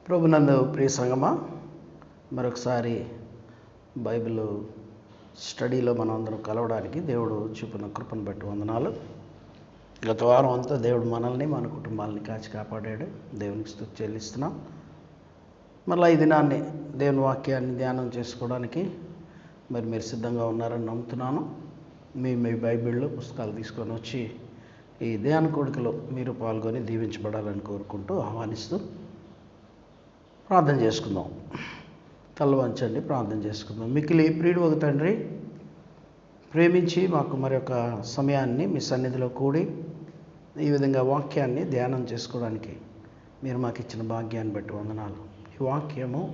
ప్రభునందు ప్రియ సంగమా, మరొకసారి బైబిల్ స్టడీలో మనం అందరం కలవడానికి దేవుడు చూపిన కృపను బట్టి వందనాలు. గత వారం అంతా దేవుడు మనల్ని మన కుటుంబాలని కాచి కాపాడాడు. దేవునికి స్తుతి చెల్లిస్తున్నాం. మళ్ళీ ఈ దినాన్ని దేవుని వాక్యాన్ని ధ్యానం చేసుకోవడానికి మీరు సిద్ధంగా ఉన్నారని నమ్ముతున్నాను. మీ బైబిల్లో పుస్తకాలు తీసుకొని వచ్చి ఈ ధ్యాన కోడికలో మీరు పాల్గొని దీవించబడాలని కోరుకుంటూ ఆహ్వానిస్తూ ప్రార్థన చేసుకుందాం. తల వంచండి, ప్రార్థన చేసుకుందాం. మిక్కిలి ప్రియుడు ఒక తండ్రి, ప్రేమించి మాకు మరొక సమయాన్ని మీ సన్నిధిలో కూడి ఈ విధంగా వాక్యాన్ని ధ్యానం చేసుకోవడానికి మీరు మాకు ఇచ్చిన భాగ్యాన్ని బట్టి వందనాలు. ఈ వాక్యము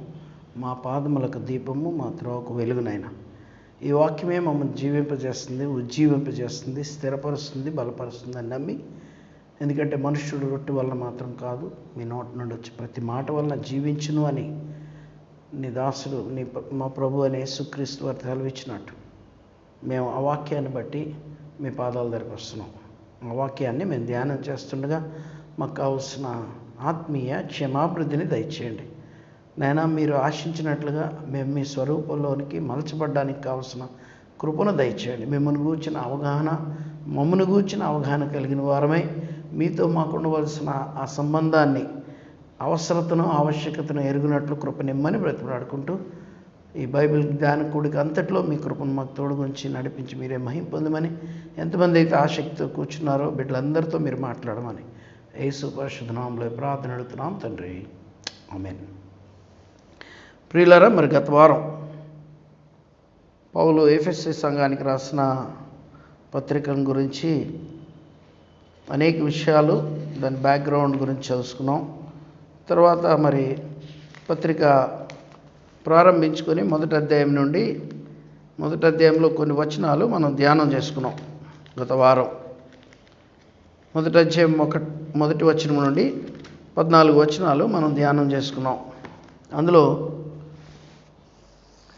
మా పాదములకు దీపము, మా త్రోవకు వెలుగునైనా. ఈ వాక్యమే మమ్మల్ని జీవింపజేస్తుంది, ఉజ్జీవింపజేస్తుంది, స్థిరపరుస్తుంది, బలపరుస్తుంది అని నమ్మి, ఎందుకంటే మనుష్యుడు రొట్టె వలన మాత్రం కాదు, మీ నోటి నుండి వచ్చి ప్రతి మాట వలన జీవించును అని నీ దాసుడు మా ప్రభు అనే యేసుక్రీస్తు వారు సెలవిచ్చినట్టు మేము ఆ వాక్యాన్ని బట్టి మీ పాదాల దగ్గరకు వస్తున్నాం. ఆ వాక్యాన్ని మేము ధ్యానం చేస్తుండగా మాకు కావలసిన ఆత్మీయ క్షమాభివృద్ధిని దయచేయండి నాయనా. మీరు ఆశించినట్లుగా మేము మీ స్వరూపంలోనికి మలచబడ్డానికి కావలసిన కృపను దయచేయండి. మిమ్మల్ని గూర్చిన అవగాహన, మమ్మల్ని గూర్చిన అవగాహన కలిగిన వారమై మీతో మాకు ఉండవలసిన ఆ సంబంధాన్ని, అవసరతను, ఆవశ్యకతను ఎరుగునట్లు కృపనిమ్మని బ్రతిమలాడుకుంటూ ఈ బైబిల్ ధ్యాన కూడిక అంతట్లో మీ కృపను మాకు తోడుగుంచి నడిపించి మీరే మహిమ పొందమని, ఎంతమంది అయితే ఆసక్తితో కూర్చున్నారో బిడ్డలందరితో మీరు మాట్లాడమని యేసు పరిశుద్ధ నామములో ప్రార్థన అడుగుతున్నాం తండ్రి, ఆమేన్. ప్రియులారా, మరి గత వారం పౌలు ఎఫెసీ సంఘానికి రాసిన పత్రికల గురించి అనేక విషయాలు, దాని బ్యాక్గ్రౌండ్ గురించి తెలుసుకున్నాం. తర్వాత మరి పత్రిక ప్రారంభించుకొని మొదటి అధ్యాయంలో కొన్ని వచనాలు మనం ధ్యానం చేసుకున్నాం గత వారం. మొదటి అధ్యాయం మొదటి వచనం నుండి 14 వచనాలు మనం ధ్యానం చేసుకున్నాం. అందులో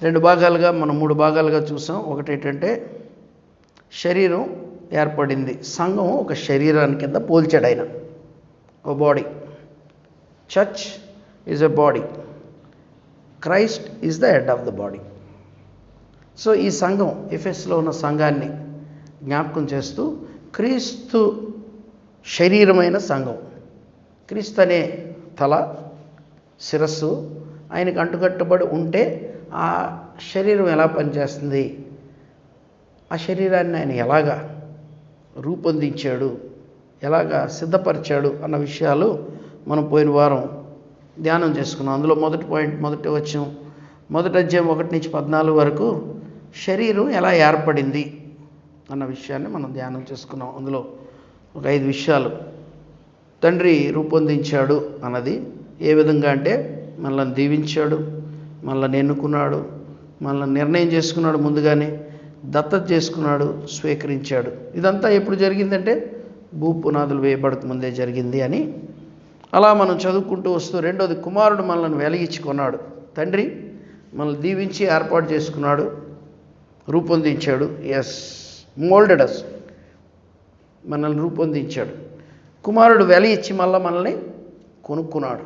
3 భాగాలుగా చూసాం. ఒకటి ఏంటంటే శరీరం ఏర్పడింది. సంఘం ఒక శరీరాన్ని కింద పోల్చాడు ఆయన, ఓ body. Church is a body, Christ is the head of the body. So ఈ సంఘం, ఎఫెస్లో ఉన్న సంఘాన్ని జ్ఞాపకం చేస్తూ, క్రీస్తు శరీరమైన సంఘం, క్రీస్తు అనే తల, శిరస్సు ఆయనకు అంటుకట్టబడి ఉంటే ఆ శరీరం ఎలా పనిచేస్తుంది, ఆ శరీరాన్ని ఆయన ఎలాగా రూపొందించాడు, ఎలాగా సిద్ధపరిచాడు అన్న విషయాలు మనం పోయిన వారం ధ్యానం చేసుకున్నాం. అందులో మొదటి వచనం, మొదటి అధ్యాయం 1 నుంచి 14 వరకు శరీరం ఎలా ఏర్పడింది అన్న విషయాన్ని మనం ధ్యానం చేసుకున్నాం. అందులో ఒక 5 విషయాలు. తండ్రి రూపొందించాడు అన్నది ఏ విధంగా అంటే, మనల్ని దీవించాడు, మనల్ని ఎన్నుకున్నాడు, మనల్ని నిర్ణయం చేసుకున్నాడు, ముందుగానే దత్తత చేసుకున్నాడు, స్వీకరించాడు. ఇదంతా ఎప్పుడు జరిగిందంటే భూపునాదులు వేయబడక ముందే జరిగింది అని అలా మనం చదువుకుంటూ వస్తూ, రెండోది కుమారుడు మనల్ని వెలిగించుకున్నాడు. తండ్రి మనల్ని దీవించి ఏర్పాటు చేసుకున్నాడు, రూపొందించాడు. మోల్డెడ్ అస్, మనల్ని రూపొందించాడు. కుమారుడు వెలిగించి మళ్ళీ మనల్ని కొనుక్కున్నాడు.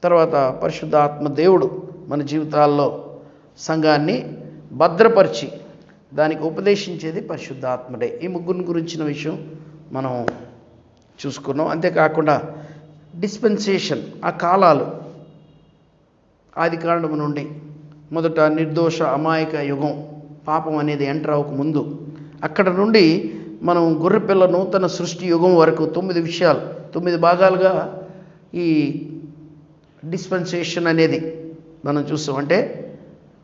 తర్వాత పరిశుద్ధ ఆత్మ దేవుడు మన జీవితాల్లో సంఘాన్ని భద్రపరిచి దానికి ఉపదేశించేది పరిశుద్ధ ఆత్మడే. ఈ ముగ్గురిని గురించిన విషయం మనం చూసుకున్నాం. అంతేకాకుండా డిస్పెన్సేషన్, ఆ కాలాలు, ఆది కాండము నుండి మొదట నిర్దోష అమాయక యుగం, పాపం అనేది ఎంటర్ అవ్వక ముందు, అక్కడ నుండి మనం గొర్రెపిల్ల నూతన సృష్టి యుగం వరకు 9 విషయాలు, 9 భాగాలుగా ఈ డిస్పెన్సేషన్ అనేది మనం చూస్తాం. అంటే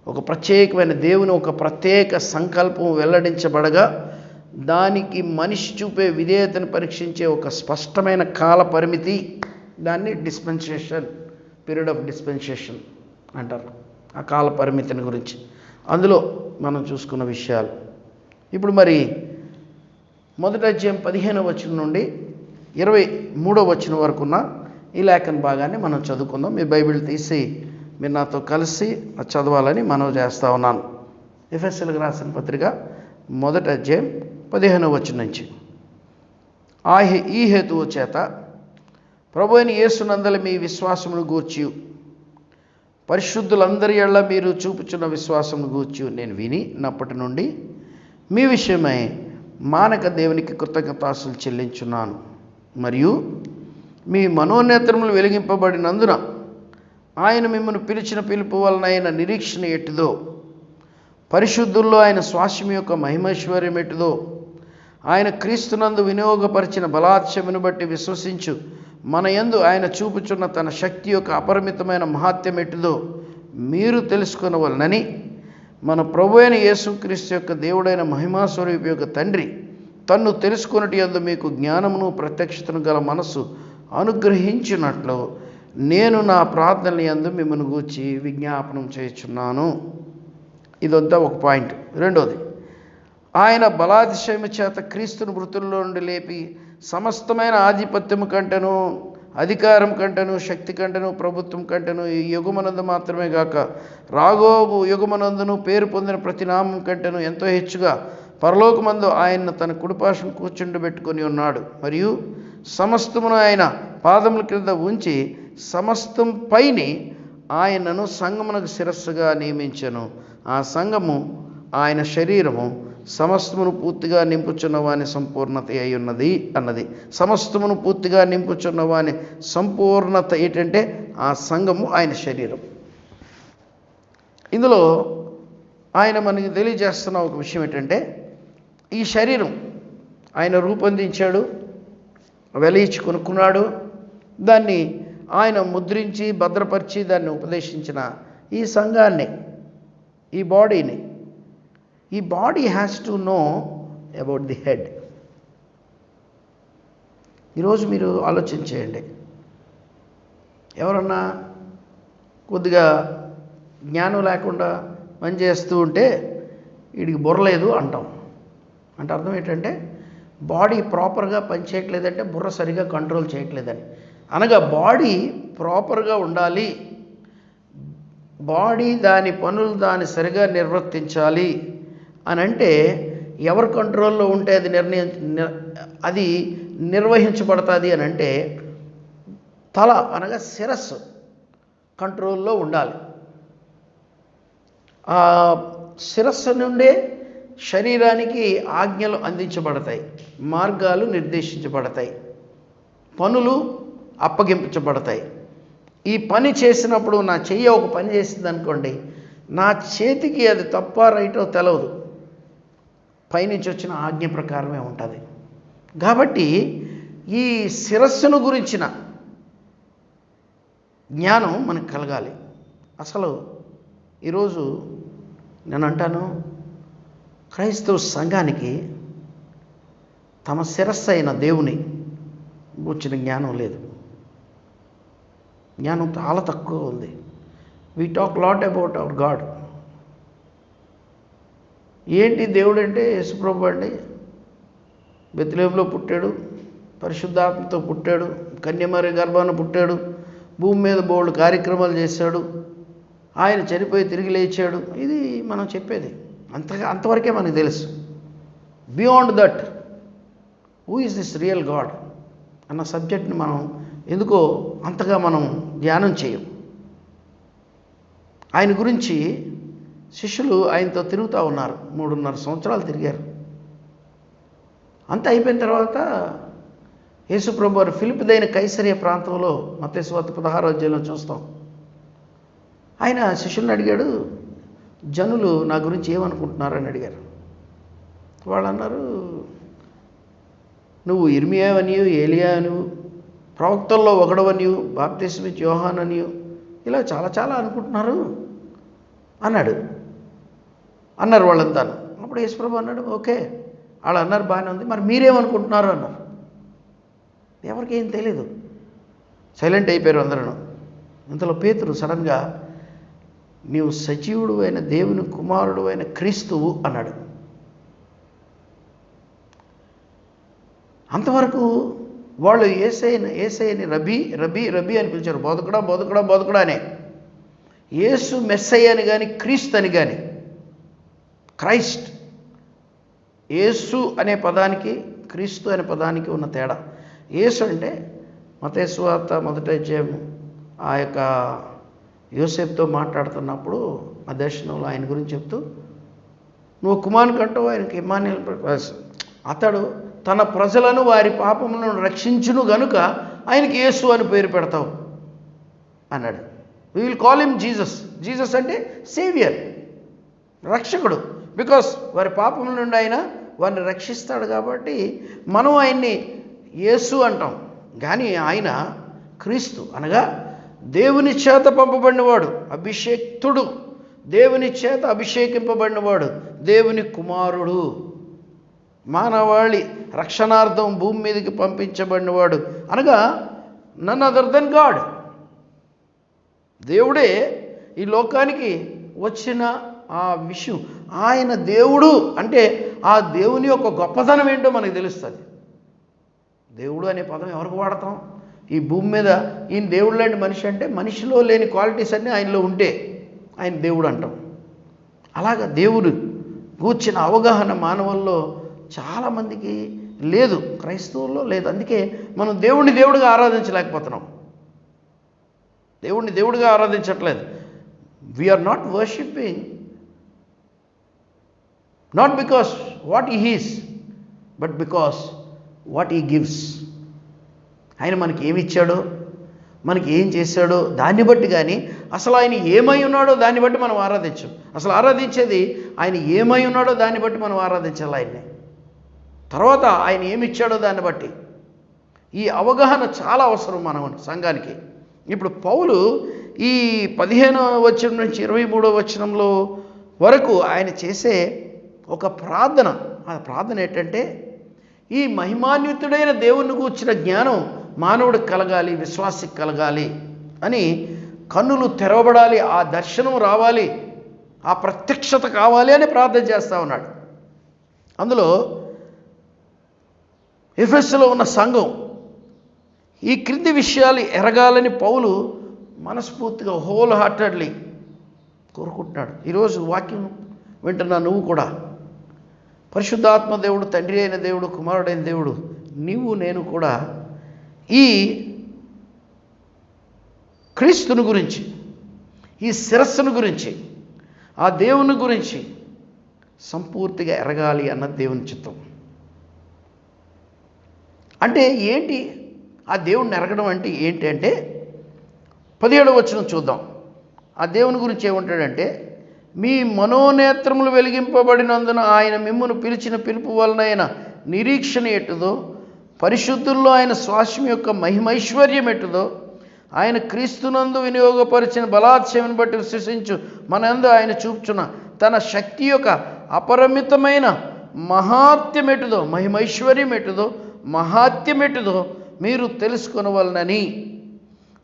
ఒక ప్రత్యేకమైన దేవుని ఒక ప్రత్యేక సంకల్పం వెల్లడించబడగా దానికి మనిషి చూపే విధేయతను పరీక్షించే ఒక స్పష్టమైన కాల పరిమితి, దాన్ని డిస్పెన్సేషన్, పీరియడ్ ఆఫ్ డిస్పెన్సేషన్ అంటారు. ఆ కాల పరిమితిని గురించి అందులో మనం చూసుకున్న విషయాలు. ఇప్పుడు మరి మొదటి అధ్యాయం 15వ వచనం నుండి 23వ వచనం వరకున్న ఈ లేఖన భాగాన్ని మనం చదువుకుందాం. మీ బైబిల్ తీసి మీరు నాతో కలిసి చదవాలని మనవి చేస్తూ ఉన్నాను. ఎఫెసీయులకు రాసిన పత్రిక మొదటి అధ్యాయం 15వ వచనం నుంచి. ఈ హేతువు చేత ప్రభువైన యేసునందలి మీ విశ్వాసమును గూర్చి పరిశుద్ధులందరి ఎడల మీరు చూపుచున్న విశ్వాసమును గూర్చి నేను వినినప్పటి నుండి మీ విషయమై మానక దేవునికి కృతజ్ఞతాస్తులు చెల్లించున్నాను. మరియు మీ మనోనేత్రములు వెలిగింపబడినందున ఆయన మిమ్మల్ని పిలిచిన పిలుపు వలన ఆయన నిరీక్షణ ఎట్టిదో, పరిశుద్ధుల్లో ఆయన స్వాస్యం యొక్క మహిమైశ్వర్యం ఎట్టిదో, ఆయన క్రీస్తునందు వినియోగపరిచిన బలాత్సమును బట్టి విశ్వసించు మన యందు ఆయన చూపుచున్న తన శక్తి యొక్క అపరిమితమైన మహాత్యం ఎట్టిదో మీరు తెలుసుకొనవలనని మన ప్రభు అయిన యేసుక్రీస్తు యొక్క దేవుడైన మహిమాస్వరూపి యొక్క తండ్రి తన్ను తెలుసుకొనుట యందు మీకు జ్ఞానమును ప్రత్యక్షతను గల మనస్సు అనుగ్రహించినట్లు నేను నా ప్రార్థన యందు మిమ్మల్ని గూర్చి విజ్ఞాపనం చేయుచున్నాను. ఇదంతా ఒక పాయింట్. రెండోది, ఆయన బలాతిశయము చేత క్రీస్తును మృతుల్లో నుండి లేపి సమస్తమైన ఆధిపత్యము కంటేను, అధికారం కంటేను, శక్తి కంటేను, ప్రభుత్వం కంటేను ఈ యుగమునందు మాత్రమే గాక రాగోగు యుగమునందును పేరు పొందిన ప్రతి నామం కంటేను ఎంతో హెచ్చుగా పరలోకమందు ఆయన తన కుడిపార్శ్వన కూర్చుండబెట్టుకొని ఉన్నాడు. మరియు సమస్తమును ఆయన పాదముల క్రింద ఉంచి సమస్తం పైని ఆయనను సంఘమునకు శిరస్సుగా నియమించెను. ఆ సంఘము ఆయన శరీరము సమస్తమును పూర్తిగా నింపుచున్న వాని సంపూర్ణత అయి ఉన్నది అన్నది. సమస్తమును పూర్తిగా నింపుచున్న వాని సంపూర్ణత ఏంటంటే ఆ సంఘము ఆయన శరీరం. ఇందులో ఆయన మనకి తెలియజేస్తున్న ఒక విషయం ఏంటంటే, ఈ శరీరం ఆయన రూపొందించాడు, వెలియించి కొనుక్కున్నాడు, దాన్ని ఆయన ముద్రించి భద్రపరిచి దాన్ని ఉపదేశించిన ఈ సంఘాన్ని, ఈ బాడీని, ఈ body has to know about the head. ఈరోజు మీరు ఆలోచించేయండి, ఎవరన్నా కొద్దిగా జ్ఞానం లేకుండా పనిచేస్తూ ఉంటే వీడికి బుర్రలేదు అంటాం. అంటే అర్థం ఏంటంటే బాడీ ప్రాపర్గా పనిచేయట్లేదంటే బుర్ర సరిగా కంట్రోల్ చేయట్లేదని. అనగా బాడీ ప్రాపర్గా ఉండాలి, బాడీ దాని పనులు దాన్ని సరిగా నిర్వర్తించాలి అని అంటే ఎవరి కంట్రోల్లో ఉంటే అది నిర్వహించబడుతుంది అని అంటే తల అనగా శిరస్సు కంట్రోల్లో ఉండాలి. ఆ శిరస్సు నుండే శరీరానికి ఆజ్ఞలు అందించబడతాయి, మార్గాలు నిర్దేశించబడతాయి, పనులు అప్పగించబడతాయి. ఈ పని చేసినప్పుడు నా చెయ్యి ఒక పని చేసింది అనుకోండి, నా చేతికి అది తప్ప రైటో తెలవదు, పైనుంచి వచ్చిన ఆజ్ఞ ప్రకారమే ఉంటుంది. కాబట్టి ఈ శిరస్సును గురించిన జ్ఞానం మనకు కలగాలి. అసలు ఈరోజు నేను అంటాను, క్రైస్తవ సంఘానికి తమ శిరస్సు అయిన దేవుని గురించిన జ్ఞానం లేదు. జ్ఞానం చాలా తక్కువ ఉంది. We talk lot about our God. ఏంటి దేవుడు అంటే యేసుప్రభు అండి. బెత్లెహేములో పుట్టాడు, పరిశుద్ధాత్మతో పుట్టాడు, కన్యమరి గర్భాన పుట్టాడు, భూమి మీద బోల్డ్ కార్యక్రమాలు చేశాడు, ఆయన చనిపోయి తిరిగి లేచాడు. ఇది మనం చెప్పేది అంతవరకే మనకు తెలుసు. Beyond that who is this real God అన్న సబ్జెక్ట్ని మనం ఎందుకో అంతగా మనం ధ్యానం చేయం. ఆయన గురించి శిష్యులు ఆయనతో తిరుగుతూ ఉన్నారు, 3.5 సంవత్సరాలు తిరిగారు. అంతా అయిపోయిన తర్వాత యేసుప్రభు వారు ఫిలిప్పీదైన కైసరియా ప్రాంతంలో మత్తయి సువార్త 16వ అధ్యాయంలో చూస్తాం. ఆయన శిష్యుల్ని అడిగాడు, జనులు నా గురించి ఏమనుకుంటున్నారని అడిగారు. వాళ్ళు అన్నారు, నువ్వు ఇర్మియావనియు, ఏలియావనియు, ప్రవక్తల్లో ఒకడవనియు, బాప్తిస్మిచ్చి యోహాననియు, ఇలా చాలా చాలా అనుకుంటున్నారు అన్నారు వాళ్ళంతా. అప్పుడు యేసుప్రభు అన్నాడు, ఓకే వాళ్ళు అన్నారు బాగానే ఉంది, మరి మీరేమనుకుంటున్నారు అన్నారు. ఎవరికి ఏం తెలియదు, సైలెంట్ అయిపోయారు అందరూ. ఇంతలో పేతురు సడన్గా, నీవు సజీవుడు అయిన దేవుని కుమారుడు అయిన క్రీస్తువు అన్నాడు. అంతవరకు వాళ్ళు యేసయ్యని రబీ రబీ రబీ అని పిలిచారు, బోధకుడా బోధకుడా బోధకుడా అనే. యేసు మెస్సయ్య అని కానీ క్రీస్తు అని కానీ, క్రైస్ట్ యేసు అనే పదానికి క్రీస్తు అనే పదానికి ఉన్న తేడా. యేసు అంటే మత్తయి సువార్త 1వ అధ్యాయం ఆ యొక్క యోసేపుతో మాట్లాడుతున్నప్పుడు ఆ దర్శనంలో ఆయన గురించి చెప్తూ, నువ్వు కుమారుని కంటావు, ఆయనకి ఇమ్మానుయేల్, అతడు తన ప్రజలను వారి పాపములను రక్షించును గనుక ఆయనకి యేసు అని పేరు పెడతావు అన్నాడు. We will call him Jesus. Jesus అంటే సేవియర్, రక్షకుడు. బికాస్ వారి పాపముల నుండి ఆయన వారిని రక్షిస్తాడు కాబట్టి మనం ఆయన్ని యేసు అంటాం. కానీ ఆయన క్రీస్తు అనగా దేవుని చేత పంపబడినవాడు, అభిషేక్తుడు, దేవుని చేత అభిషేకింపబడినవాడు, దేవుని కుమారుడు, మానవాళి రక్షణార్థం భూమి మీదకి పంపించబడినవాడు అనగా నన్ అదర్ దెన్ గాడ్. దేవుడే ఈ లోకానికి వచ్చిన ఆ విషయం. ఆయన దేవుడు అంటే ఆ దేవుని యొక్క గొప్పతనం ఏంటో మనకు తెలుస్తుంది. దేవుడు అనే పదం ఎవరికి వాడతాం? ఈ భూమి మీద ఈయన దేవుడు లాంటి మనిషి అంటే మనిషిలో లేని క్వాలిటీస్ అన్నీ ఆయనలో ఉంటే ఆయన దేవుడు అంటాం. అలాగా దేవుడు కూర్చిన అవగాహన మానవుల్లో చాలామందికి లేదు, క్రైస్తవుల్లో లేదు. అందుకే మనం దేవుడిని దేవుడిగా ఆరాధించలేకపోతున్నాం, దేవుడిని దేవుడిగా ఆరాధించట్లేదు. We are not worshipping not because what he is, but because what he gives. ఆయన మనకి ఏమి ఇచ్చాడో, మనకి ఏం చేశాడో దాన్ని బట్టి, కానీ అసలు ఆయన ఏమై ఉన్నాడో దాన్ని బట్టి మనం ఆరాధించం. అసలు ఆరాధించేది ఆయన ఏమై ఉన్నాడో దాన్ని బట్టి మనం ఆరాధించాలి ఆయన్ని. తర్వాత ఆయన ఏమి ఇచ్చాడో దాన్ని బట్టి. ఈ అవగాహన చాలా అవసరం మన సంఘానికి. ఇప్పుడు పౌలు ఈ 15వ వచనం నుంచి 23వ వచనంలో వరకు ఆయన చేసే ఒక ప్రార్థన. ఆ ప్రార్థన ఏంటంటే, ఈ మహిమాన్వితుడైన దేవుణ్ణి గూర్చిన జ్ఞానం మానవుడికి కలగాలి, విశ్వాసికి కలగాలి అని, కన్నులు తెరవబడాలి, ఆ దర్శనం రావాలి, ఆ ప్రత్యక్షత కావాలి అని ప్రార్థన చేస్తూ ఉన్నాడు. అందులో ఎఫెసులో ఉన్న సంఘం ఈ క్రింది విషయాలు ఎరగాలని పౌలు మనస్ఫూర్తిగా హోల్ హార్టెడ్లీ కోరుకుంటున్నాడు. ఈరోజు వాక్యం వింటున్నా నువ్వు కూడా, పరిశుద్ధాత్మ దేవుడు, తండ్రి అయిన దేవుడు, కుమారుడైన దేవుడు, నీవు నేను కూడా ఈ క్రీస్తుని గురించి, ఈ శిరస్సును గురించి, ఆ దేవుని గురించి సంపూర్తిగా ఎరగాలి అన్నది దేవుని చిత్తం. అంటే ఏంటి ఆ దేవుణ్ణి ఎరగడం అంటే ఏంటి అంటే, 17వ వచనం చూద్దాం. ఆ దేవుని గురించి ఏమంటాడంటే, మీ మనోనేత్రములు వెలిగింపబడినందున ఆయన మిమ్మును పిలిచిన పిలుపు వలన నిరీక్షణ ఎట్టుదో, పరిశుద్ధుల్లో ఆయన స్వాస్యం యొక్క మహిమైశ్వర్యం ఎట్టుదో, ఆయన క్రీస్తునందు వినియోగపరిచిన బలాత్సయాన్ని బట్టి విశ్వసించు మనందు ఆయన చూపుచున్న తన శక్తి యొక్క అపరిమితమైన మహాత్యం ఎట్టుదో, మహిమైశ్వర్యం ఎట్టుదో, మహాత్యం ఎట్టుదో మీరు తెలుసుకొనవలనని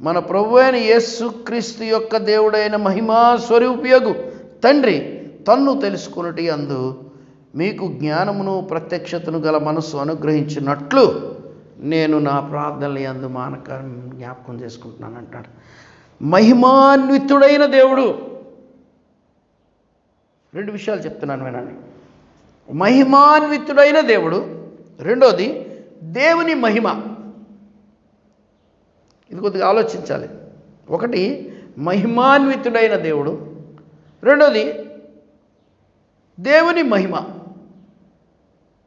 మన ప్రభు అయిన యేసు క్రీస్తు యొక్క దేవుడైన మహిమా స్వరూపియగు తండ్రి తన్ను తెలుసుకొనుటి అందు మీకు జ్ఞానమును ప్రత్యక్షతను గల మనస్సు అనుగ్రహించినట్లు నేను నా ప్రార్థనలు యందు మానక జ్ఞాపకం చేసుకుంటున్నాను అంటాడు. మహిమాన్వితుడైన దేవుడు. 2 విషయాలు చెప్తున్నాను వినండి. మహిమాన్వితుడైన దేవుడు, రెండోది దేవుని మహిమ. ఇది కొద్దిగా ఆలోచించాలి. ఒకటి మహిమాన్వితుడైన దేవుడు, రెండోది దేవుని మహిమ.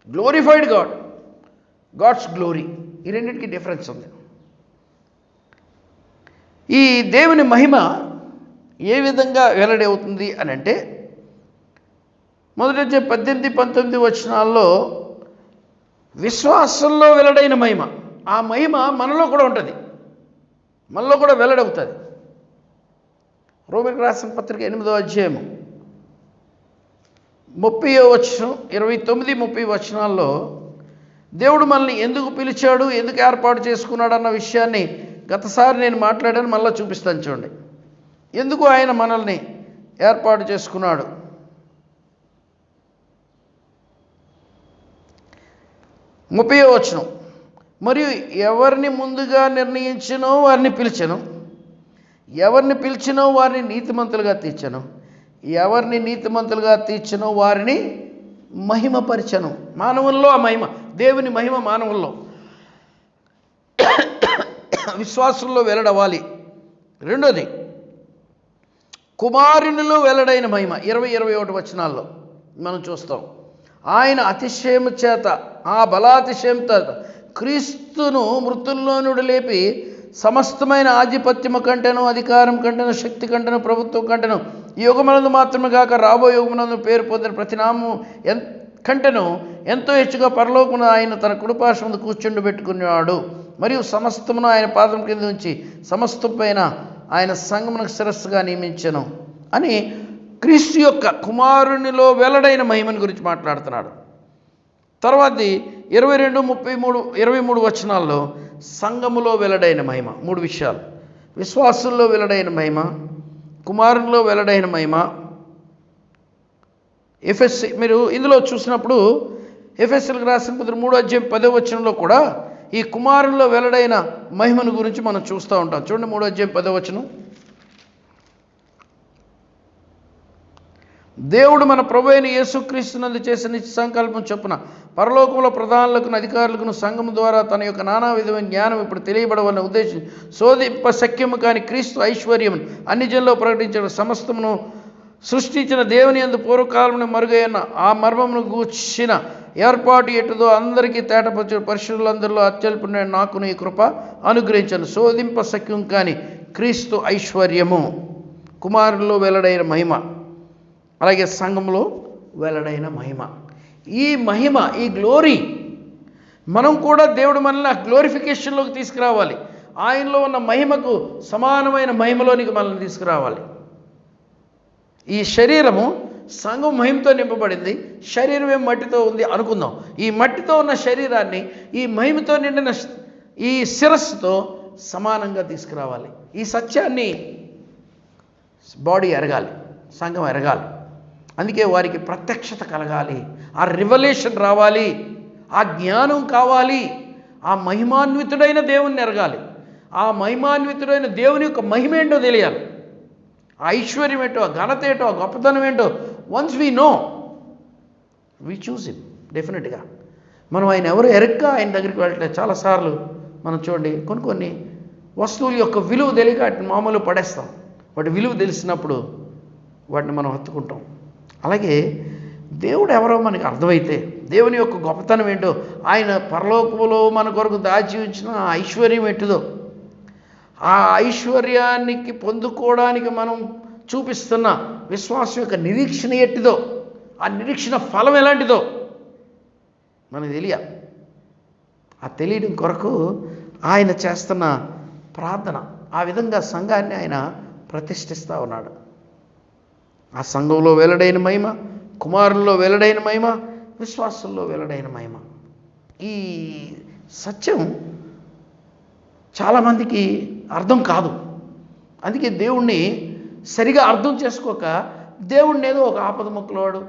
Glorified God, God's glory. ఈ రెండింటికి డిఫరెన్స్ ఉంది. ఈ దేవుని మహిమ ఏ విధంగా వెల్లడి అవుతుంది అని అంటే, మొదట 18, 19 వచనాల్లో విశ్వాసంలో వెల్లడైన మహిమ. ఆ మహిమ మనలో కూడా ఉంటుంది, మనలో కూడా వెల్లడవుతుంది. రోమీయులకు రాసిన పత్రిక 8వ అధ్యాయము 30వ వచనం, 29, 30 వచనాల్లో దేవుడు మనల్ని ఎందుకు పిలిచాడు, ఎందుకు ఏర్పాటు చేసుకున్నాడు అన్న విషయాన్ని గతసారి నేను మాట్లాడాను, మళ్ళీ చూపిస్తాను చూడండి. ఎందుకు ఆయన మనల్ని ఏర్పాటు చేసుకున్నాడు. 30వ వచనం, మరియు ఎవరిని ముందుగా నిర్ణయించినో వారిని పిలిచెను, ఎవరిని పిలిచినో వారిని నీతిమంతులుగా తీర్చెను, ఎవరిని నీతిమంతులుగా తీర్చెనో వారిని మహిమపరిచెను. మానవుల్లో ఆ మహిమ, దేవుని మహిమ మానవుల్లో, విశ్వాసంలో వెల్లడవాలి. రెండోది కుమారునిలో వెల్లడైన మహిమ 20-21 వచనాల్లో మనం చూస్తాం. ఆయన అతిశయము చేత, ఆ బలాతిశయం చేత క్రీస్తును మృతుల్లో నుండి లేపి సమస్తమైన ఆధిపత్యము కంటేను, అధికారం కంటేను, శక్తి కంటేను, ప్రభుత్వం కంటేను, ఈ యుగమునందు మాత్రమే కాక రాబోయే యుగమునందు పేరు పొందిన ప్రతి నామము కంటేను ఎంతో హెచ్చుగా పరలోకమున ఆయన తన కుడిపార్శ్వమున కూర్చుండబెట్టుకున్నాడు. మరియు సమస్తమును ఆయన పాదం కింద ఉంచి సమస్తం పైన ఆయన సంఘమునకు శిరస్సుగా నియమించెను అని క్రీస్తు యొక్క కుమారునిలో వెల్లడైన మహిమను గురించి మాట్లాడుతున్నాడు. తర్వాతది 22-23 వచనాల్లో సంఘములో వెల్లడైన మహిమ. 3 విషయాలు: విశ్వాసుల్లో వెల్లడైన మహిమ, కుమారునిలో వెల్లడైన మహిమ. మీరు ఇందులో చూసినప్పుడు ఎఫెసీయులకు రాసిన పత్రిక 3:10 కూడా ఈ కుమారునిలో వెల్లడైన మహిమను గురించి మనం చూస్తూ ఉంటాం. చూడండి 3:10. దేవుడు మన ప్రభువైన యేసుక్రీస్తునందు చేసిన నిత్య సంకల్పం చొప్పున పరలోకంలో ప్రధానులకు, అధికారులకు సంఘము ద్వారా తన యొక్క నానా విధమైన జ్ఞానం ఇప్పుడు తెలియబడవన్న ఉద్దేశం శోధింప శక్యము కాని క్రీస్తు ఐశ్వర్యమును అన్ని జనుల్లో ప్రకటించిన సమస్తమును సృష్టించిన దేవుని యందు పూర్వకాలమున మరుగైన ఆ మర్మమును గూర్చిన ఏర్పాటు ఎటుదో అందరికీ తేటపరచు పరిశుద్ధులందరిలో అత్యల్పున నాకును ఈ కృప అనుగ్రహించను. శోధింప శక్యం కాని క్రీస్తు ఐశ్వర్యము, కుమారుల్లో వెల్లడైన మహిమ, అలాగే సంఘంలో వెల్లడైన మహిమ. ఈ మహిమ, ఈ గ్లోరీ, మనం కూడా దేవుడు మనల్ని ఆ గ్లోరిఫికేషన్లోకి తీసుకురావాలి. ఆయనలో ఉన్న మహిమకు సమానమైన మహిమలోనికి మనల్ని తీసుకురావాలి. ఈ శరీరము సంఘం మహిమతో నింపబడింది. శరీరం ఏం మట్టితో ఉంది అనుకుందాం. ఈ మట్టితో ఉన్న శరీరాన్ని ఈ మహిమతో నిండిన ఈ శిరస్సుతో సమానంగా తీసుకురావాలి. ఈ సత్యాన్ని బాడీ ఎరగాలి, సంఘం ఎరగాలి. అందుకే వారికి ప్రత్యక్షత కలగాలి, ఆ రివల్యూషన్ రావాలి, ఆ జ్ఞానం కావాలి, ఆ మహిమాన్వితుడైన దేవుణ్ణి ఎరగాలి. ఆ మహిమాన్వితుడైన దేవుని యొక్క మహిమ ఏంటో తెలియాలి. ఆ ఐశ్వర్యం ఏంటో, ఆ ఘనత ఏంటో, ఆ గొప్పతనం ఏంటో once we no, we choose him డెఫినెట్గా. మనం ఆయన ఎవరు ఎరక్క ఆయన దగ్గరికి వెళ్ళట్లేదు. చాలాసార్లు మనం చూడండి, కొన్ని వస్తువుల యొక్క విలువ తెలియక వాటిని మామూలు పడేస్తాం. వాటి విలువ తెలిసినప్పుడు వాటిని మనం హత్తుకుంటాం. అలాగే దేవుడు ఎవరో మనకి అర్థమైతే, దేవుని యొక్క గొప్పతనం ఏంటో, ఆయన పరలోకములో మన కొరకు దాచి ఉంచిన ఐశ్వర్యం ఏంటిదో, ఆ ఐశ్వర్యానికి పొందుకోవడానికి మనం చూపిస్తున్న విశ్వాసం యొక్క నిరీక్షణ ఎట్టిదో, ఆ నిరీక్షణ ఫలం ఎలాంటిదో మనకు తెలియాలి. ఆ తెలియడం కొరకు ఆయన చేస్తున్న ప్రార్థన, ఆ విధంగా సంఘాన్ని ఆయన ప్రతిష్ఠిస్తూ ఉన్నాడు. ఆ సంఘంలో వెల్లడైన మహిమ, కుమారుల్లో వెల్లడైన మహిమ, విశ్వాసంలో వెల్లడైన మహిమ. ఈ సత్యం చాలామందికి అర్థం కాదు. అందుకే దేవుణ్ణి సరిగా అర్థం చేసుకోక, దేవుడిని ఏదో ఒక ఆపద మొక్కలవాడు,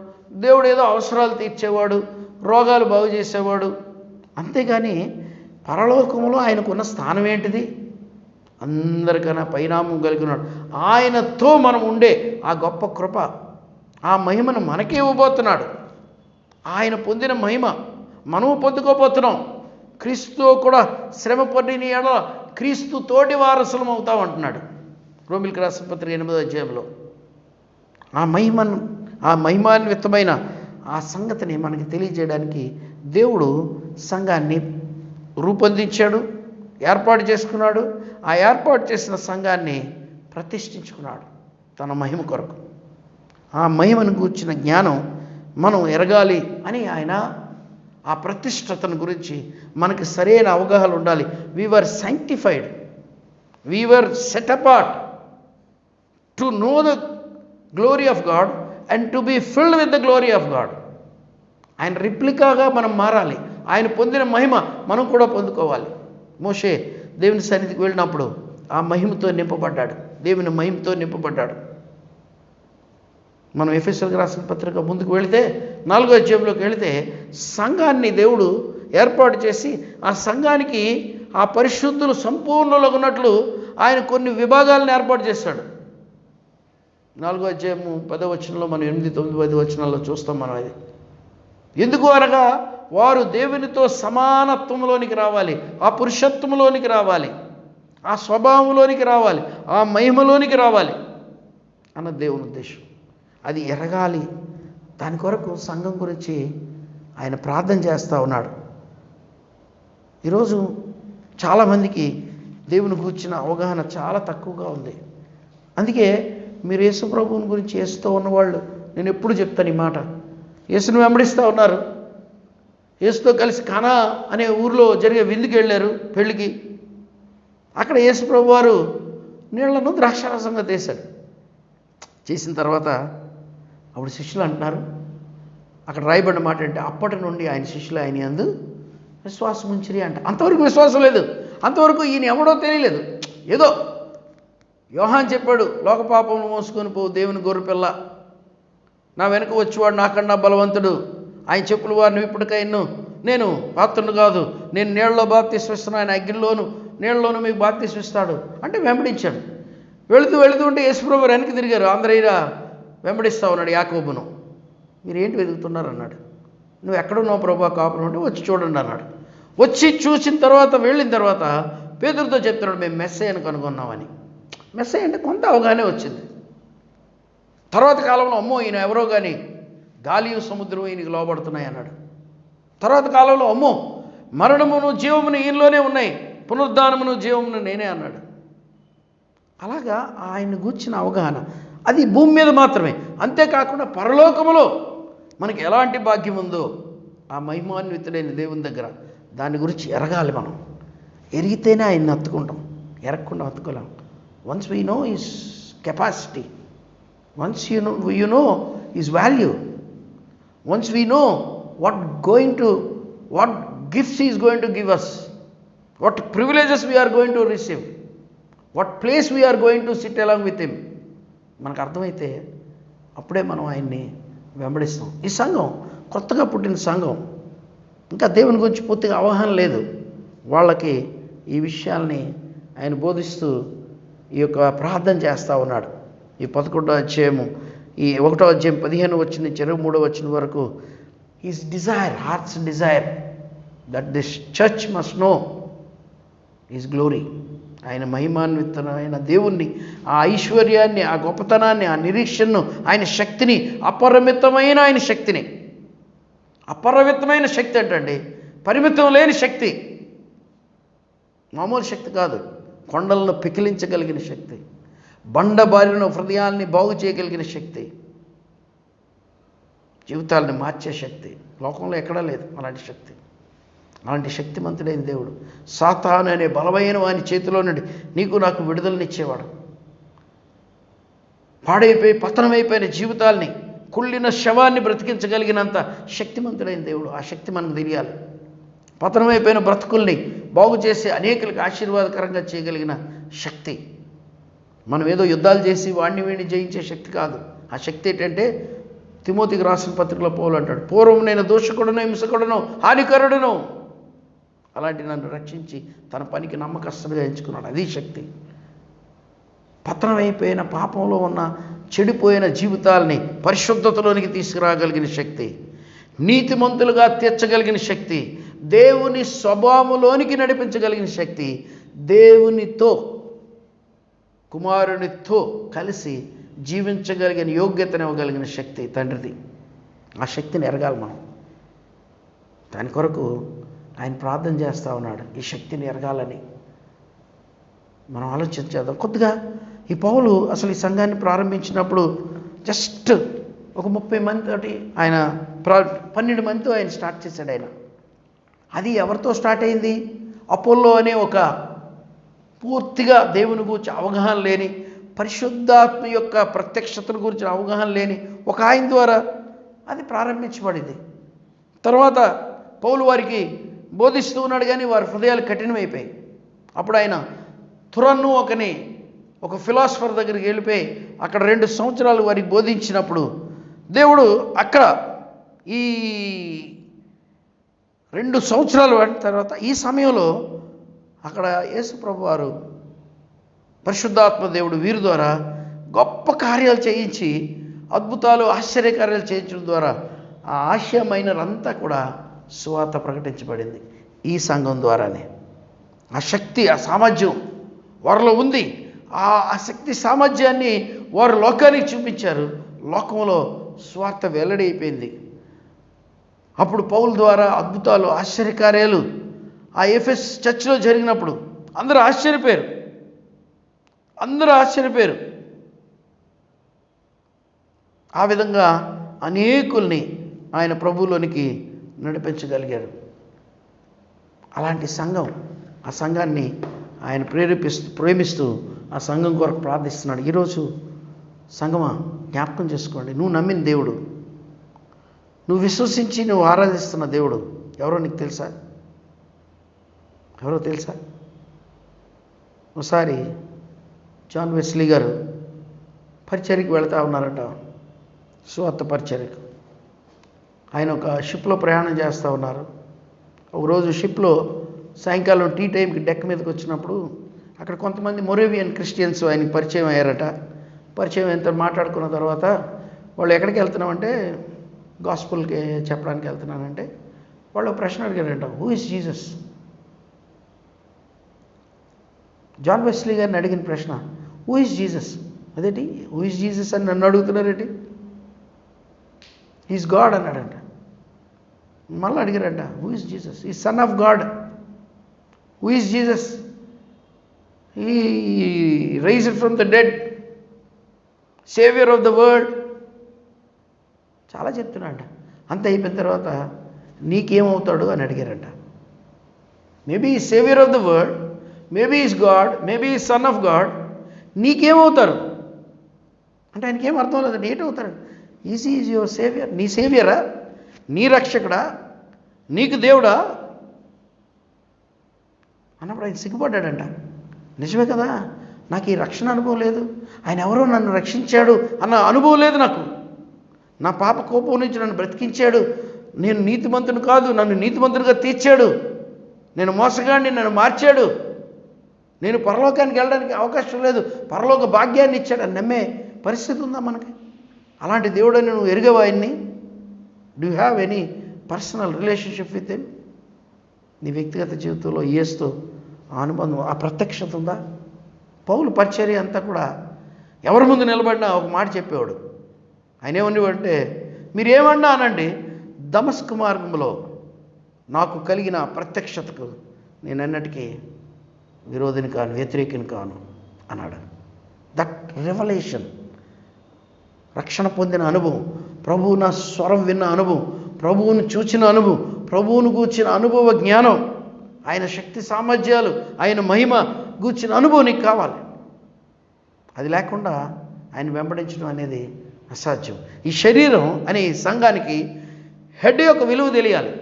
దేవుడు ఏదో అవసరాలు తీర్చేవాడు, రోగాలు బాగు చేసేవాడు, అంతేగాని పరలోకంలో ఆయనకున్న స్థానం ఏంటిది? అందరికన్నా పరిణామం కలిగినాడు. ఆయనతో మనం ఉండే ఆ గొప్ప కృప, ఆ మహిమను మనకే ఇవ్వబోతున్నాడు. ఆయన పొందిన మహిమ మనము పొందుకోబోతున్నాం. క్రీస్తుతో కూడా శ్రమ పడిన ఎడల క్రీస్తు తోటి వారసులం అవుతాం అంటున్నాడు రోమీయులకు రాసిన పత్రిక 8వ అధ్యాయంలో. ఆ మహిమాన్వితమైన ఆ సంగతిని మనకి తెలియజేయడానికి దేవుడు సంఘాన్ని రూపొందించాడు, ఏర్పాటు చేసుకున్నాడు. ఆ ఏర్పాటు చేసిన సంఘాన్ని ప్రతిష్ఠించుకున్నాడు తన మహిమ కొరకు. ఆ మహిమను గూర్చిన జ్ఞానం మనం ఎరగాలి అని ఆయన ఆ ప్రతిష్టతను గురించి మనకి సరైన అవగాహన ఉండాలి. We are sanctified, we are set apart to know the glory of God and to be filled with the glory of God. ఆయన రిప్లికాగా మనం మారాలి. ఆయన పొందిన మహిమ మనం కూడా పొందుకోవాలి. మోషే దేవుని సన్నిధికి వెళ్ళినప్పుడు ఆ మహిమతో నింపబడ్డాడు, దేవుని మహిమతో నింపబడ్డాడు. మనం ఎఫెసీయులకు రాసిన పత్రిక ముందుకు వెళితే 4వ అధ్యాయంలోకి వెళితే సంఘాన్ని దేవుడు ఏర్పాటు చేసి ఆ సంఘానికి ఆ పరిశుద్ధులు సంపూర్ణంలో ఉన్నట్లు ఆయన కొన్ని విభాగాలను ఏర్పాటు చేశాడు. 4వ అధ్యాయము 10వ వచనంలో మనం 8, 9, 10 వచనాల్లో చూస్తాం మనం. అది ఎందుకు అనగా వారు దేవునితో సమానత్వంలోనికి రావాలి, ఆ పురుషత్వంలోనికి రావాలి, ఆ స్వభావంలోనికి రావాలి, ఆ మహిమలోనికి రావాలి. అన్న దేవుని ఉద్దేశం. అది ఎరగాలి. దాని కొరకు సంఘం గురించి ఆయన ప్రార్థన చేస్తూ ఉన్నాడు. ఈరోజు చాలామందికి దేవుని గూర్చిన అవగాహన చాలా తక్కువగా ఉంది. అందుకే మీరు యేసు ప్రభువుని గురించి యేసుతో ఉన్నవాళ్ళు, నేను ఎప్పుడు చెప్తాను ఈ మాట, యేసును వెంబడిస్తూ ఉన్నారు. యేసుతో కలిసి కానా అనే ఊరిలో జరిగే విందుకి వెళ్ళారు, పెళ్ళికి. అక్కడ యేసు ప్రభు వారు నీళ్లను ద్రాక్షారసంగా తీశాడు. చేసిన తర్వాత అప్పుడు శిష్యులు అంటున్నారు, అక్కడ రాయబడిన మాట అంటే, అప్పటి నుండి ఆయన శిష్యులు ఆయన యందు విశ్వాసం ఉంచిరి అంట. అంతవరకు విశ్వాసం లేదు. అంతవరకు ఈయన ఎవడో తెలియలేదు. ఏదో యోహాన్ చెప్పాడు, లోక పాపమును మోసుకొని పోవు దేవుని గొర్రెపిల్ల, నా వెనుక వచ్చేవాడు నాకన్నా బలవంతుడు, ఆయన చెప్పులు వారిని ఇప్పటికైనా నేను పాత్రుడు కాదు, నేను నీళ్ళలో బాప్తిస్మిస్తున్నాను, ఆయన అగ్నిలోను నీళ్ళలోనూ మీకు బాప్తిస్మిస్తాడు అంటే వెంబడించాడు. వెళుతూ ఉంటే యేసుప్రభు వెనక్కి తిరిగారు. ఆంధ్రయ్య వెంబడిస్తా ఉన్నాడు యాకోబును. మీరు ఏంటి వెతుకుతున్నారు అన్నాడు. నువ్వు ఎక్కడున్నావు ప్రభా కాపురం అంటే వచ్చి చూడండి అన్నాడు. వచ్చి చూసిన తర్వాత వెళ్ళిన తర్వాత పేతురుతో చెప్తున్నాడు, మేము మెస్సయ్యను కనుగొన్నామని. మెస్సయ్య అంటే కొంత అవగానే వచ్చింది. తర్వాత కాలంలో అమ్మో ఈయన ఎవరో కానీ గాలియు సముద్రం ఈయనకి లోబడుతున్నాయి అన్నాడు. తర్వాత కాలంలో అమ్మో మరణమును జీవమును ఈయనలోనే ఉన్నాయి, పునరుద్ధానమును జీవమును నేనే అన్నాడు. అలాగా ఆయన గూర్చిన అవగాహన అది భూమి మీద మాత్రమే. అంతేకాకుండా పరలోకములో మనకి ఎలాంటి భాగ్యం ఉందో ఆ మహిమాన్వితుడైన దేవుని దగ్గర దాని గురించి ఎరగాలి. మనం ఎరిగితేనే ఆయన్ని హత్తుకుంటాం, ఎరగకుండా హత్తుకోలేం. Once we know is capacity, once you know is value, once we know what gifts he is going to give us, what privileges we are going to receive, what place we are going to sit along with him, మనకు అర్థమైతే అప్పుడే మనం ఆయన్ని వెంబడిస్తాం. ఈ సంఘం కొత్తగా పుట్టిన సంఘం, ఇంకా దేవుని గురించి పూర్తిగా అవగాహన లేదు. వాళ్ళకి ఈ విషయాల్ని ఆయన బోధిస్తూ ఈ యొక్క ప్రార్థన చేస్తూ ఉన్నాడు. ఈ 11వ అధ్యాయము, ఈ 1వ అధ్యాయం 15 వచ్చిన నుంచి 23వ వచ్చిన వరకు his desire, heart's desire that this church must know his glory. ఆయన మహిమాన్వితమైన దేవుణ్ణి, ఆ ఐశ్వర్యాన్ని, ఆ గొప్పతనాన్ని, ఆ నిరీక్షణను, ఆయన శక్తిని, అపరిమితమైన ఆయన శక్తిని. అపరిమితమైన శక్తి అంటండి, పరిమితం లేని శక్తి, మామూలు శక్తి కాదు. కొండలను పికిలించగలిగిన శక్తి, బండబారిన హృదయాల్ని బాగు చేయగలిగిన శక్తి, జీవితాలని మార్చే శక్తి. లోకంలో ఎక్కడా లేదు అలాంటి శక్తి. అలాంటి శక్తిమంతుడైన దేవుడు సాతాను అనే బలమైన వాని చేతిలో నుండి నీకు నాకు విడుదలనిచ్చేవాడు. పాడైపోయి పతనమైపోయిన జీవితాల్ని, కుళ్ళిన శవాన్ని బ్రతికించగలిగినంత శక్తిమంతుడైన దేవుడు. ఆ శక్తి మనకు తెలియాలి. పతనమైపోయిన బ్రతుకుల్ని బాగు చేసి అనేకులకు ఆశీర్వాదకరంగా చేయగలిగిన శక్తి. మనం ఏదో యుద్ధాలు చేసి వాడిని వీడిని జయించే శక్తి కాదు. ఆ శక్తి ఏంటంటే తిమోతికి రాసిన పత్రికలో పౌలు అంటాడు, పూర్వం నేను దోషకుడను, హింసకుడను, హానికరుడును, అలాంటి నన్ను రక్షించి తన పనికి నమ్మకస్తుడిగా ఎంచుకున్నాడు. అది శక్తి. పతనమైపోయిన పాపంలో ఉన్న చెడిపోయిన జీవితాల్ని పరిశుద్ధతలోనికి తీసుకురాగలిగిన శక్తి, నీతిమంతులుగా తీర్చగలిగిన శక్తి, దేవుని స్వభావంలోనికి నడిపించగలిగిన శక్తి, దేవునితో కుమారునితో కలిసి జీవించగలిగిన యోగ్యతను ఇవ్వగలిగిన శక్తి తండ్రిది. ఆ శక్తిని ఎరగాలి మనం. దాని కొరకు ఆయన ప్రార్థన చేస్తూ ఉన్నాడు, ఈ శక్తిని ఎరగాలని. మనం ఆలోచించేద్దాం కొద్దిగా. ఈ పౌలు అసలు ఈ సంఘాన్ని ప్రారంభించినప్పుడు జస్ట్ ఒక 30 మంది తోటి ఆయన 12 మందితో ఆయన స్టార్ట్ చేశాడు. ఆయన అది ఎవరితో స్టార్ట్ అయింది? అపోల్లో అనే ఒక పూర్తిగా దేవుని గురించి అవగాహన లేని, పరిశుద్ధాత్మ యొక్క ప్రత్యక్షతను గురించిన అవగాహన లేని ఒక ఆయన ద్వారా అది ప్రారంభించబడింది. తర్వాత పౌలు వారికి బోధిస్తూ ఉన్నాడు, కానీ వారి హృదయాలు కఠినమైపోయాయి. అప్పుడు ఆయన తురన్ను ఒక ఫిలాసఫర్ దగ్గరికి వెళ్ళిపోయి అక్కడ 2 సంవత్సరాలు వారికి బోధించినప్పుడు దేవుడు అక్కడ ఈ 2 సంవత్సరాలు వాడిన తర్వాత ఈ సమయంలో అక్కడ యేసు ప్రభు వారు పరిశుద్ధాత్మ దేవుడు వీరి ద్వారా గొప్ప కార్యాలు చేయించి, అద్భుతాలు ఆశ్చర్యకార్యాలు చేయించడం ద్వారా ఆ ఆసియా మైనర్ అంతా కూడా సువార్త ప్రకటించబడింది ఈ సంఘం ద్వారానే. ఆ శక్తి, ఆ సామర్థ్యం వారిలో ఉంది. ఆ శక్తి సామర్థ్యాన్ని వారు లోకానికి చూపించారు. లోకంలో స్వార్థ వెల్లడి అయిపోయింది. అప్పుడు పౌలు ద్వారా అద్భుతాలు, ఆశ్చర్యకార్యాలు ఆ ఎఫెస్ చర్చ్లో జరిగినప్పుడు అందరూ ఆశ్చర్యపోయారు. ఆ విధంగా అనేకుల్ని ఆయన ప్రభువులోనికి నడిపించగలిగాడు. అలాంటి సంఘం, ఆ సంఘాన్ని ఆయన ప్రేమిస్తూ ఆ సంఘం కొరకు ప్రార్థిస్తున్నాడు. ఈరోజు సంఘమా, జ్ఞాపకం చేసుకోండి, నువ్వు నమ్మిన దేవుడు, నువ్వు విశ్వసించి నువ్వు ఆరాధిస్తున్న దేవుడు ఎవరో నీకు తెలుసా? ఎవరో తెలుసా? ఒకసారి జాన్ వెస్లీ గారు పరిచర్యకి వెళుతూ ఉన్నారట, సువార్త పరిచర్యకు. ఆయన ఒక షిప్లో ప్రయాణం చేస్తూ ఉన్నారు. ఒకరోజు షిప్లో సాయంకాలం టీ టైంకి డెక్ మీదకి వచ్చినప్పుడు అక్కడ కొంతమంది మొరేవియన్ క్రిస్టియన్స్ ఆయనకి పరిచయం అయ్యారట. పరిచయం ఎంత మాట్లాడుకున్న తర్వాత వాళ్ళు ఎక్కడికి వెళ్తున్నామంటే గాస్పుల్కి చెప్పడానికి వెళ్తున్నానంటే వాళ్ళు ప్రశ్న అడిగారంట, who is Jesus? John Wesley గారిని అడిగిన ప్రశ్న, హూ ఇస్ జీసస్? అదేంటి హూ ఇస్ జీసస్ అని నన్ను అడుగుతున్నారేంటి? ఈజ్ గాడ్ అన్నాడంట. మళ్ళీ అడిగారంట, who is Jesus? He son of God. Who is Jesus? He raised from the dead, saviour of the world. చాలా చెప్తున్నాడంట. అంత అయిపోయిన తర్వాత నీకేమవుతాడు అని అడిగారంట. Maybe he saviour of the world, maybe is God, maybe is son of God. నీకేమవుతారు అంటే ఆయనకి ఏం అర్థం లేదండి. ఏంటవుతాడు? Is your saviour. నీ సేవియరా? నీ రక్షకుడా? నీకు దేవుడా అన్నప్పుడు ఆయన సిగ్గుపడ్డాడంట. నిజమే కదా, నాకు ఈ రక్షణ అనుభవం లేదు, ఆయన ఎవరో నన్ను రక్షించాడు అన్న అనుభవం లేదు నాకు. నా పాప కోపం నుంచి నన్ను బ్రతికించాడు, నేను నీతిమంతుని కాదు, నన్ను నీతిమంతునిగా తీర్చాడు, నేను మోసగాడిని, నన్ను మార్చాడు, నేను పరలోకానికి వెళ్ళడానికి అవకాశం లేదు, పరలోక భాగ్యాన్ని ఇచ్చాడు అని నమ్మే పరిస్థితి ఉందా మనకి? అలాంటి దేవుడని నువ్వు ఎరుగవా ఆయన్ని? Do you have any personal relationship with him? నీ వ్యక్తిగత జీవితంలో యేసుతో ఆ అనుబంధం, ఆ ప్రత్యక్షత ఉందా? పౌలు పరిచర్య అంతా కూడా ఎవరి ముందు నిలబడినా ఒక మాట చెప్పేవాడు. ఆయన ఏమనేవాడంటే, మీరేమన్నా అనండి, దమస్కు మార్గంలో నాకు కలిగిన ప్రత్యక్షతకు నేను ఎన్నటికీ విరోధిని కాను, వ్యతిరేకిని కాను అన్నాడు. దట్ రెవల్యూషన్, రక్షణ పొందిన అనుభవం, ప్రభువు నా స్వరం విన్న అనుభవం, ప్రభువును చూచిన అనుభవం, ప్రభువును గూర్చిన అనుభవ జ్ఞానం, ఆయన శక్తి సామర్థ్యాలు, ఆయన మహిమ గూర్చిన అనుభవం నీకు కావాలి. అది లేకుండా ఆయన వెంబడించడం అనేది అసాధ్యం. ఈ శరీరం అనే ఈ సంఘానికి హెడ్ యొక్క విలువ తెలియాలి.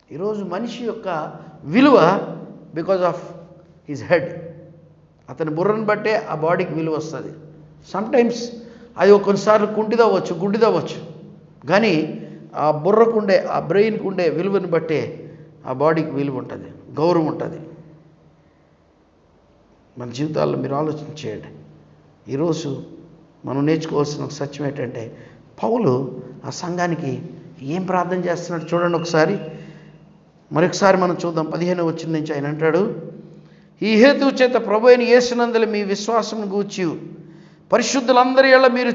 ఈరోజు మనిషి యొక్క విలువ బికాజ్ ఆఫ్ హిజ్ హెడ్. అతని బుర్రను బట్టే ఆ బాడీకి విలువ వస్తుంది. సమ్టైమ్స్ అది కొన్నిసార్లు గుడ్డిదవ్వచ్చు, కానీ ఆ బుర్రకుండే, ఆ బ్రెయిన్కు ఉండే విలువను బట్టే ఆ బాడీకి విలువ ఉంటుంది, గౌరవం ఉంటుంది. మన జీవితాల్లో మీరు ఆలోచన చేయండి. ఈరోజు మనం నేర్చుకోవాల్సిన ఒక సత్యం ఏంటంటే, పౌలు ఆ సంఘానికి ఏం ప్రార్థన చేస్తున్నాడు చూడండి ఒకసారి. మరొకసారి మనం చూద్దాం. 15వ వచనం నుంచి ఆయన అంటాడు, ఈ హేతువు చేత ప్రభు అయిన యేసునందలి మీ విశ్వాసం గూర్చి పరిశుద్ధులందరి ఎడల మీరు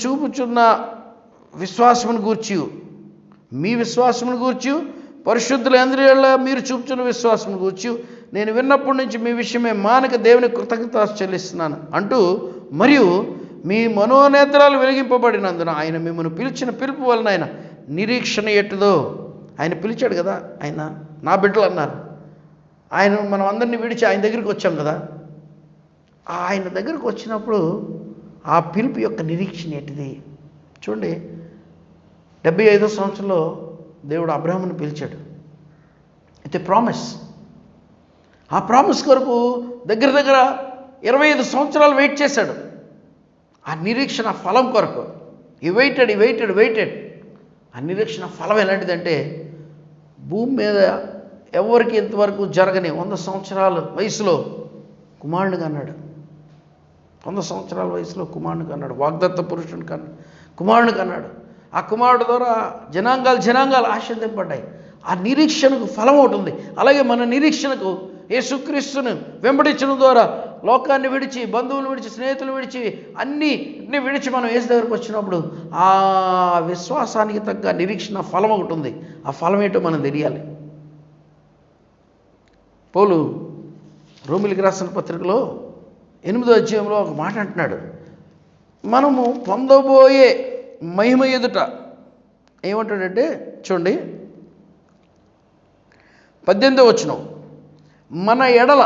చూపుచున్న విశ్వాసమును గూర్చి, మీ విశ్వాసమును గూర్చి, పరిశుద్ధులందరి ఎడల మీరు చూపుచున్న విశ్వాసమును గూర్చి నేను విన్నప్పటి నుంచి మీ విషయమే మానక దేవుని కృతజ్ఞత చెల్లిస్తున్నాను అంటూ, మరియు మీ మనోనేత్రాలు వెలిగింపబడినందున ఆయన మిమ్మల్ని పిలిచిన పిలుపు వలన ఆయన నిరీక్షణ ఎట్టుదో. ఆయన పిలిచాడు కదా, ఆయన నా బిడ్డలు అన్నారు. ఆయన మనం అందరినీ విడిచి ఆయన దగ్గరికి వచ్చాం కదా. ఆయన దగ్గరకు వచ్చినప్పుడు ఆ పిలుపు యొక్క నిరీక్షణ ఏంటిది చూడండి. 75వ సంవత్సరంలో దేవుడు అబ్రహామును పిలిచాడు. అయితే ప్రామిస్, ఆ ప్రామిస్ కొరకు దగ్గర 25 సంవత్సరాలు వెయిట్ చేశాడు. ఆ నిరీక్షణ ఫలం కొరకు ఈ వెయిటెడ్. ఆ నిరీక్షణ ఫలం ఎలాంటిదంటే, భూమి మీద ఎవరికి ఇంతవరకు జరగని 100 సంవత్సరాల వయసులో కుమారునిగా అన్నాడు. 100 సంవత్సరాల వయసులో కుమారునిగా అన్నాడు. వాగ్దత్త పురుషుని కుమారునిగా అన్నాడు. ఆ కుమారుడు ద్వారా జనాంగాలు ఆశీర్వదింపబడ్డాయి. ఆ నిరీక్షణకు ఫలం ఒకటి ఉంది. అలాగే మన నిరీక్షణకు యేసుక్రీస్తును వెంబడించడం ద్వారా లోకాన్ని విడిచి, బంధువులు విడిచి, స్నేహితులు విడిచి, అన్నీ విడిచి మనం యేసు దగ్గరకు వచ్చినప్పుడు ఆ విశ్వాసానికి తగ్గ నిరీక్షణ ఫలం ఒకటి ఉంది. ఆ ఫలం ఏంటో మనం తెలియాలి. పౌలు రోమీయులకు రాసిన పత్రికలో 8వ అధ్యాయంలో ఒక మాట అంటున్నాడు. మనము పొందబోయే మహిమ ఎదుట ఏమంటాడంటే చూడండి 18వ వచనం, మన ఎడల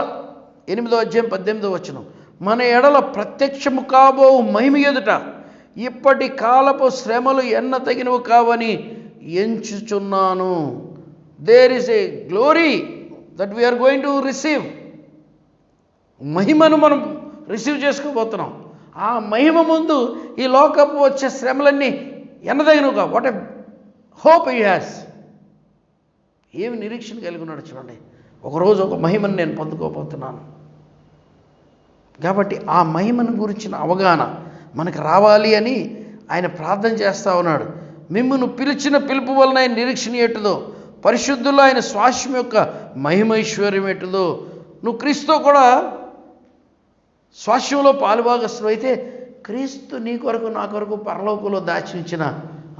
8వ అధ్యాయం 18వ వచనం, మన ఎడల ప్రత్యక్షము కాబో మహిమ ఎదుట ఇప్పటి కాలపు శ్రమలు ఎన్న తగినవి కావని ఎంచుచున్నాను. There is a glory that we are going to receive. మహిమను మనం రిసీవ్ చేసుకోబోతున్నాం. ఆ మహిమ ముందు ఈ లోకపు వచ్చే శ్రమలన్నీ ఎన్నదగినవుగా. What a hope he has. ఏమి నిరీక్షణ కలిగి ఉన్నాడు చూడండి. ఒకరోజు ఒక మహిమను నేను పొందుకోబోతున్నాను. కాబట్టి ఆ మహిమను గురించిన అవగాహన మనకు రావాలి అని ఆయన ప్రార్థన చేస్తూ ఉన్నాడు. మిమ్మును పిలిచిన పిలుపు వలన ఆయన నిరీక్షణ ఎట్టుదో, పరిశుద్ధుల్లో ఆయన స్వాస్యం యొక్క మహిమైశ్వర్యం ఎట్టుదో. నువ్వు క్రీస్తుతో కూడా స్వాస్యంలో పాలుభాగస్తులు అయితే క్రీస్తు నీ కొరకు నా కొరకు పరలోకంలో దాచి ఉంచిన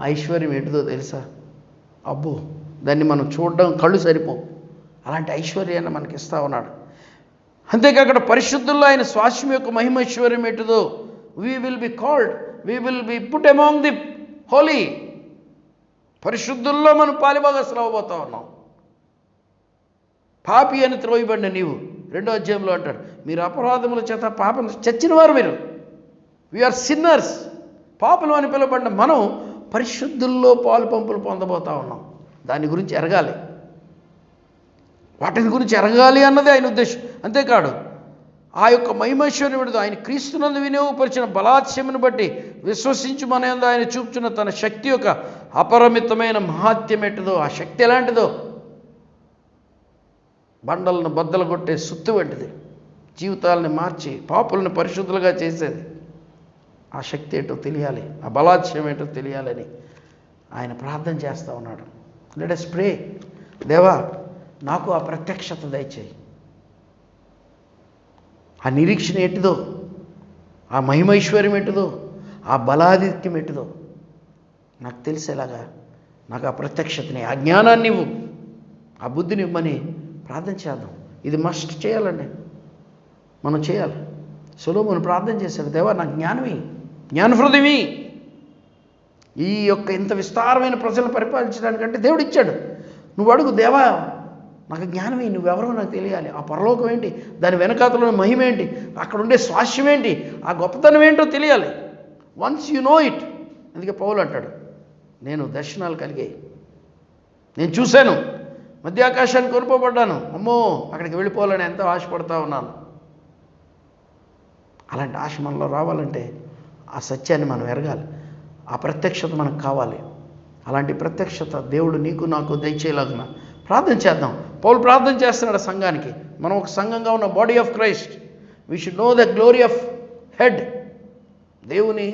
ఐశ్వర్యం ఏంటిదో తెలుసా? అబ్బో, దాన్ని మనం చూడడం కళ్ళు సరిపో. అలాంటి ఐశ్వర్యాన్ని మనకి ఇస్తా ఉన్నాడు. అంతేకాక పరిశుద్ధుల్లో ఆయన స్వాస్యం యొక్క మహిమైశ్వర్యం ఏంటిదో. We will be called, we will be put among the holy. పరిశుద్ధుల్లో మనం పాలుభాగస్తులు అవ్వబోతా ఉన్నాం. పాపి అని త్రోయబడిన నీవు 2వ అధ్యాయంలో అంటాడు, మీరు అపరాధముల చేత పాపం చచ్చిన వారు మీరు. We are sinners. పాపులు అని పిలువబడిన మనం పరిశుద్ధుల్లో పాలు పంపులు పొందబోతా ఉన్నాం. దాని గురించి ఎరగాలి. వాటిని గురించి ఎరగాలి అన్నది ఆయన ఉద్దేశం. అంతేకాదు ఆ యొక్క మహిమైశ్వర్యముడు ఆయన క్రీస్తునందు వినియోగపరిచిన బలాత్స్యమును బట్టి విశ్వసించి మన యందు ఆయన చూపుచున్న తన శక్తి యొక్క అపరిమితమైన మహాత్యం ఎట్టుదో. ఆ శక్తి ఎలాంటిదో? బండలను బద్దలు కొట్టే సుత్తు వంటిది. జీవితాలని మార్చి పాపులను పరిశుద్ధులుగా చేసేది. ఆ శక్తి ఏంటో తెలియాలి, ఆ బలాత్స్యం ఏంటో తెలియాలని ఆయన ప్రార్థన చేస్తూ ఉన్నాడు. Let us pray. దేవా, నాకు ఆ ప్రత్యక్షత దయచేయి. ఆ నిరీక్షణ ఎట్టిదో, ఆ మహిమైశ్వర్యం ఎట్టిదో, ఆ బలాధిక్యం ఎట్టిదో నాకు తెలిసేలాగా నాకు ఆ ప్రత్యక్షతని, ఆ జ్ఞానాన్ని ఇవ్వు, ఆ బుద్ధిని ఇవ్వమని ప్రార్థన చేద్దాం. ఇది మస్ట్ చేయాలండి, మనం చేయాలి. సొలొమోను ప్రార్థన చేశాడు, దేవా నాకు జ్ఞానమి, జ్ఞానహృదయమి. ఈ యొక్క ఇంత విస్తారమైన ప్రజలను పరిపాలించడానికంటే దేవుడు ఇచ్చాడు. నువ్వు అడుగు, దేవా నాకు జ్ఞానమే, నువ్వెవరో నాకు తెలియాలి. ఆ పరలోకం ఏంటి, దాని వెనకాతలో మహిమ ఏంటి, అక్కడ ఉండే స్వాస్యం ఏంటి, ఆ గొప్పతనం ఏంటో తెలియాలి. Once you no it. అందుకే పౌలు అంటాడు, నేను దర్శనాలు కలిగాయి, నేను చూశాను, మధ్యాకాశానికి కొనుకోబడ్డాను, అమ్మో అక్కడికి వెళ్ళిపోవాలని ఎంతో ఆశపడతా ఉన్నాను. అలాంటి ఆశ మనలో రావాలంటే ఆ సత్యాన్ని మనం ఎరగాలి. ఆ ప్రత్యక్షత మనకు కావాలి. అలాంటి ప్రత్యక్షత దేవుడు నీకు నాకు దయచేయలాగున ప్రార్థన చేద్దాం. పౌలు ప్రార్థన చేస్తున్నాడు సంఘానికి. మనం ఒక సంఘంగా ఉన్న body of Christ. We should know the glory of head. దేవుని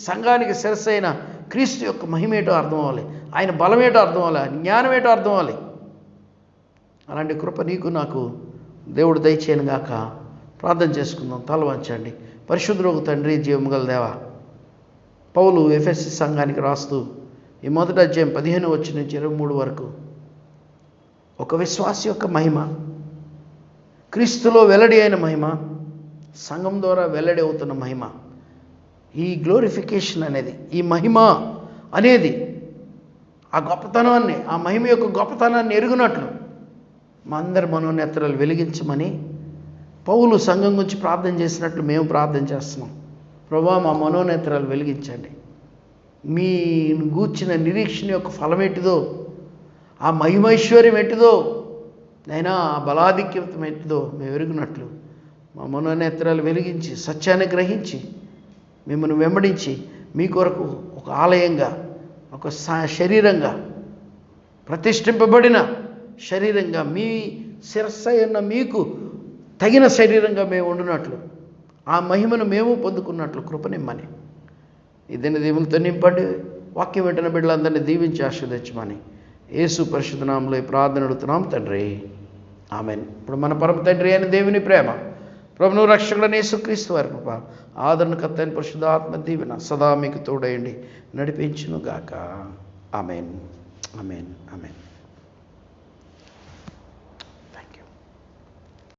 సంఘానికి శిరస్సు అయిన క్రీస్తు యొక్క మహిమేటో అర్థం అవ్వాలి, ఆయన బలమేటో అర్థం అవ్వాలి, జ్ఞానమేటో అర్థం అవ్వాలి. అలాంటి కృప నీకు నాకు దేవుడు దయచేయను గాక. ప్రార్థన చేసుకుందాం. తల వంచండి. పరిశుద్ధులకు తండ్రి, జీవము గల దేవా, పౌలు ఎఫెసీ సంఘానికి రాస్తూ ఈ మొదటి అధ్యాయం 15 వచ్చి నుంచి 23 వరకు ఒక విశ్వాసి యొక్క మహిమ, క్రీస్తులో వెల్లడి అయిన మహిమ, సంఘం ద్వారా వెల్లడి అవుతున్న మహిమ, ఈ గ్లోరిఫికేషన్ అనేది, ఈ మహిమ అనేది ఆ గొప్పతనాన్ని, ఆ మహిమ యొక్క గొప్పతనాన్ని ఎరుగునట్లు మా అందరి మనోనేత్రాలు వెలిగించమని పౌలు సంఘం గురించి ప్రార్థన చేసినట్లు మేము ప్రార్థన చేస్తున్నాం. ప్రభువా, మా మనోనేత్రాలు వెలిగించండి. మీ గూర్చిన నిరీక్షణ యొక్క ఫలం ఏంటిదో, ఆ మహిమైశ్వర్యం ఏంటిదో, నైనా ఆ బలాధిక్యం ఏంటిదో మేము ఎరుగునట్లు మా మనోనేత్రాలు వెలిగించి సత్యాన్ని గ్రహించి మిమ్మల్ని వెంబడించి మీ కొరకు ఒక ఆలయంగా, ఒక శరీరంగా, ప్రతిష్ఠింపబడిన శరీరంగా, మీ శిరస్సు అయిన మీకు తగిన శరీరంగా మేము ఉండునట్లు, ఆ మహిమను మేము పొందుకున్నట్లు కృపనిమ్మని ఈ దిన దీవులతో నింపండి. వాక్యం వెంటనే బిడ్డలందరినీ దీవించి ఆశీర్వదించమని యేసు పరిశుద్ధ నామములో ఈ ప్రార్థన అడుగుతున్నాం తండ్రి. ఆమెన్. ఇప్పుడు మన పరమ తండ్రి అయిన దేవుని ప్రేమ, ప్రభువు రక్షకుడైన యేసుక్రీస్తు వారి కృప, ఆదరణకర్త అయిన పరిశుద్ధాత్మ దీవెన సదా మీకు తోడయండి నడిపించును గాక. ఆమెన్. ఆమెన్. ఆమెన్.